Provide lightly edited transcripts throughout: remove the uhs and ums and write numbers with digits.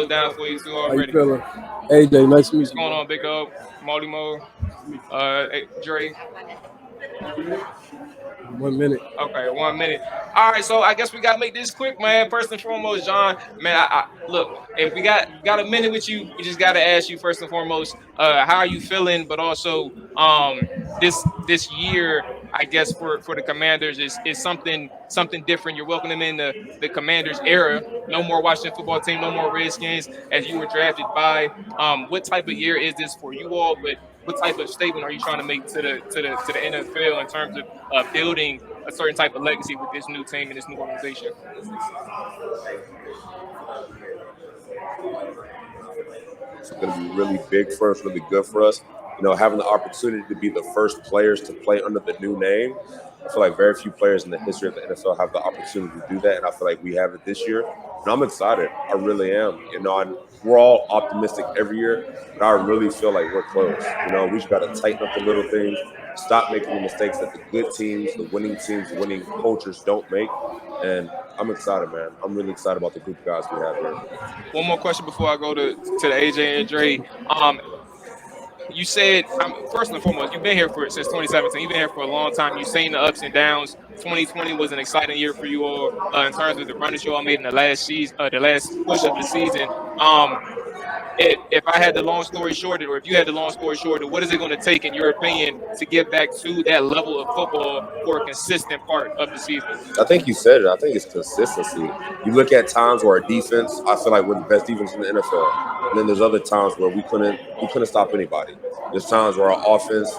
down for you too How you already. feeling? AJ, nice to meet What's you, going bro. on, Big O, Molly Mo, Dre? 1 minute. Okay, 1 minute. All right, so I guess we gotta make this quick, man. First and foremost, John, man, I look, if we got a minute with you, we just gotta ask you first and foremost, how are you feeling? But also, this year, I guess for the Commanders is something different. You're welcoming in the Commanders era. No more Washington football team, no more Redskins, as you were drafted by. What type of year is this for you all? But what type of statement are you trying to make to the NFL in terms of building a certain type of legacy with this new team and this new organization? It's going to be really big for us, really good for us. You know, having the opportunity to be the first players to play under the new name. I feel like very few players in the history of the NFL have the opportunity to do that, and I feel like we have it this year. And I'm excited. I really am. You know, we're all optimistic every year, but I really feel like we're close. You know, we just got to tighten up the little things, stop making the mistakes that the good teams, the winning cultures don't make. And I'm excited, man. I'm really excited about the group of guys we have here. One more question before I go to the AJ and Dre. You said first and foremost, you've been here for since 2017. You've been here for a long time. You've seen the ups and downs. 2020 was an exciting year for you all in terms of the run that you all made in the last season, the last push of the season. If I had the long story short, or if you had the long story short, what is it going to take, in your opinion, to get back to that level of football for a consistent part of the season? I think you said it. I think it's consistency. You look at times where our defense, I feel like we're the best defense in the NFL. And then there's other times where we couldn't stop anybody. There's times where our offense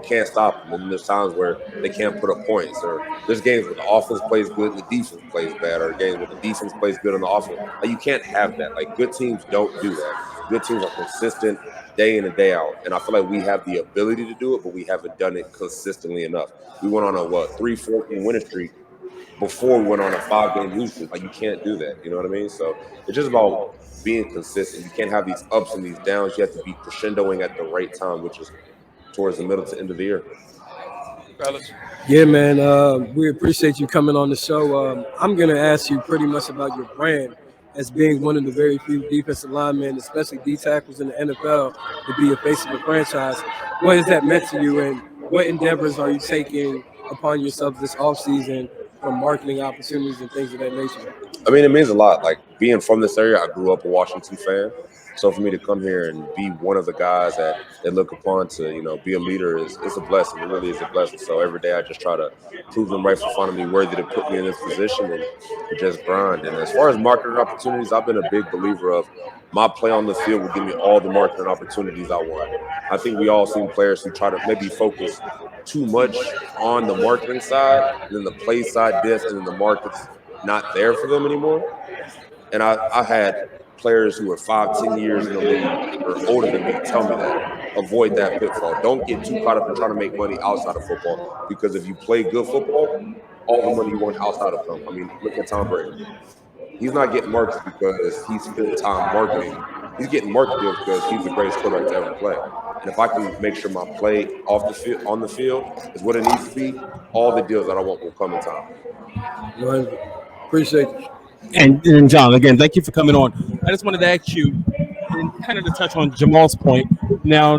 can't stop them. And there's times where they can't put up points. Or there's games where the offense plays good and the defense plays bad. Or games where the defense plays good on the offense. Like, you can't have that. Like, good teams don't do that. Good teams are consistent day in and day out. And I feel like we have the ability to do it, but we haven't done it consistently enough. We went on a 3-4 winning streak before we went on a 5-game losing streak. Like, you can't do that. You know what I mean? So it's just about being consistent. You can't have these ups and these downs. You have to be crescendoing at the right time, which is towards the middle to end of the year. Fellas. Yeah, man. We appreciate you coming on the show. I'm gonna ask you pretty much about your brand as being one of the very few defensive linemen, especially D tackles in the NFL, to be a face of a franchise. What has that meant to you, and what endeavors are you taking upon yourself this offseason from marketing opportunities and things of that nature? I mean, it means a lot. Like, being from this area, I grew up a Washington fan. So for me to come here and be one of the guys that they look upon to, you know, be a leader it's a blessing. It really is a blessing. So every day I just try to prove them right in front of me, worthy to put me in this position, and just grind. And as far as marketing opportunities, I've been a big believer of my play on the field will give me all the marketing opportunities I want. I think we all seen players who try to maybe focus too much on the marketing side, and then the play side dips, and then the market's not there for them anymore. And I had players who are 5-10 years in the league or older than me tell me that. Avoid that pitfall. Don't get too caught up in trying to make money outside of football, because if you play good football, all the money you want outside of them. I mean, look at Tom Brady. He's not getting markets because he spent time marketing. He's getting market deals because he's the greatest quarterback to ever play. And if I can make sure my play off the field, on the field, is what it needs to be, all the deals that I want will come in time. Well, appreciate it. And John, again, thank you for coming on. I just wanted to ask you, and kind of to touch on Jamal's point. Now,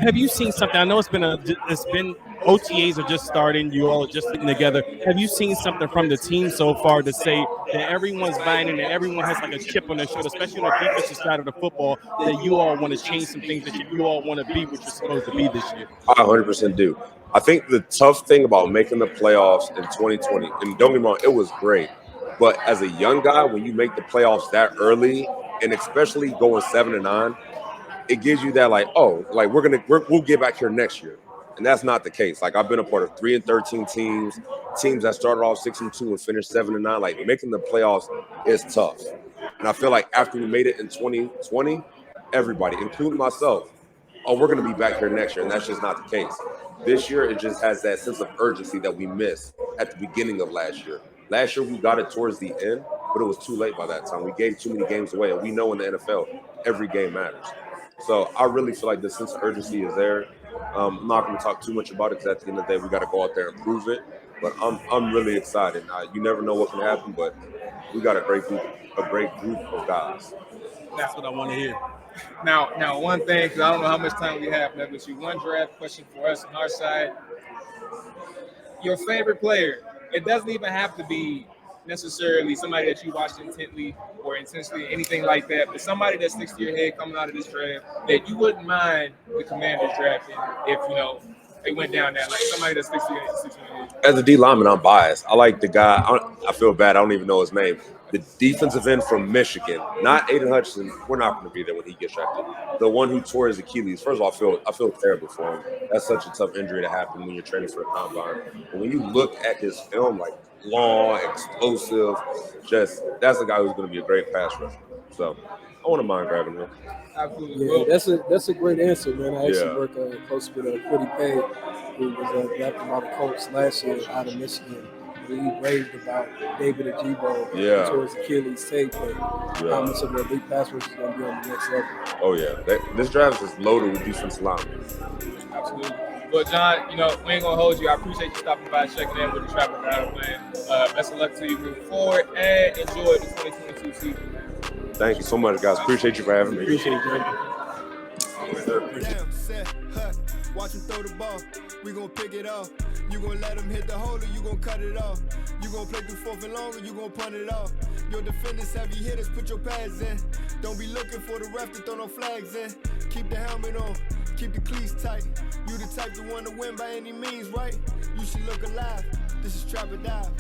have you seen something? I know it's been OTAs are just starting. You all are just sitting together. Have you seen something from the team so far to say that everyone's buying in and everyone has like a chip on their shoulder, especially on the defensive side of the football, that you all want to change some things, that you all want to be what you're supposed to be this year? I 100% do. I think the tough thing about making the playoffs in 2020, and don't get me wrong, it was great. But as a young guy, when you make the playoffs that early, and especially going 7-9, it gives you that, like, oh, like we'll get back here next year. And that's not the case. Like, I've been a part of 3-13 teams that started off 6-2 and finished 7-9. Like, making the playoffs is tough. And I feel like after we made it in 2020, everybody, including myself, oh, we're going to be back here next year. And that's just not the case. This year, it just has that sense of urgency that we missed at the beginning of last year. Last year, we got it towards the end, but it was too late by that time. We gave too many games away. And we know in the NFL, every game matters. So I really feel like the sense of urgency is there. I'm not going to talk too much about it, because at the end of the day, we got to go out there and prove it. But I'm really excited. You never know what can happen, but we got a great group of guys. That's what I want to hear. Now, one thing, because I don't know how much time we have left, but one draft question for us on our side. Your favorite player. It doesn't even have to be necessarily somebody that you watched intently or intensely, anything like that, but somebody that sticks to your head coming out of this draft that you wouldn't mind the Commanders drafting if, they went down that, like somebody that sticks to your head. As a D lineman, I'm biased. I like the guy. I feel bad. I don't even know his name. The defensive end from Michigan, not Aiden Hutchinson. We're not going to be there when he gets drafted. The one who tore his Achilles. First of all, I feel terrible for him. That's such a tough injury to happen when you're training for a combine. But when you look at his film, like long, explosive, that's the guy who's going to be a great pass rusher. So I wouldn't mind grabbing him. Yeah, that's a great answer, man. I actually work close with Quiddy Pay, who was drafted by the Colts last year out of Michigan. He raved about David Ajabo towards Achilles tape, but how much of a big pass rush is going to be on the next level. Oh, yeah. This draft is loaded with defensive linemen. Absolutely. Well, John, we ain't going to hold you. I appreciate you stopping by, checking in with the Trapper Battle, man. Best of luck to you moving forward, and enjoy the 2022 season. Thank you so much, guys. Appreciate you for having me. Appreciate it, John. Watch him throw the ball. We gon' pick it off. You gon' let him hit the hole or you gon' cut it off. You gon' play through fourth and long or you gon' punt it off. Your defenders heavy hitters, put your pads in. Don't be looking for the ref to throw no flags in. Keep the helmet on, keep the cleats tight. You the type to want to win by any means, right? You should look alive. This is Trap or Dive.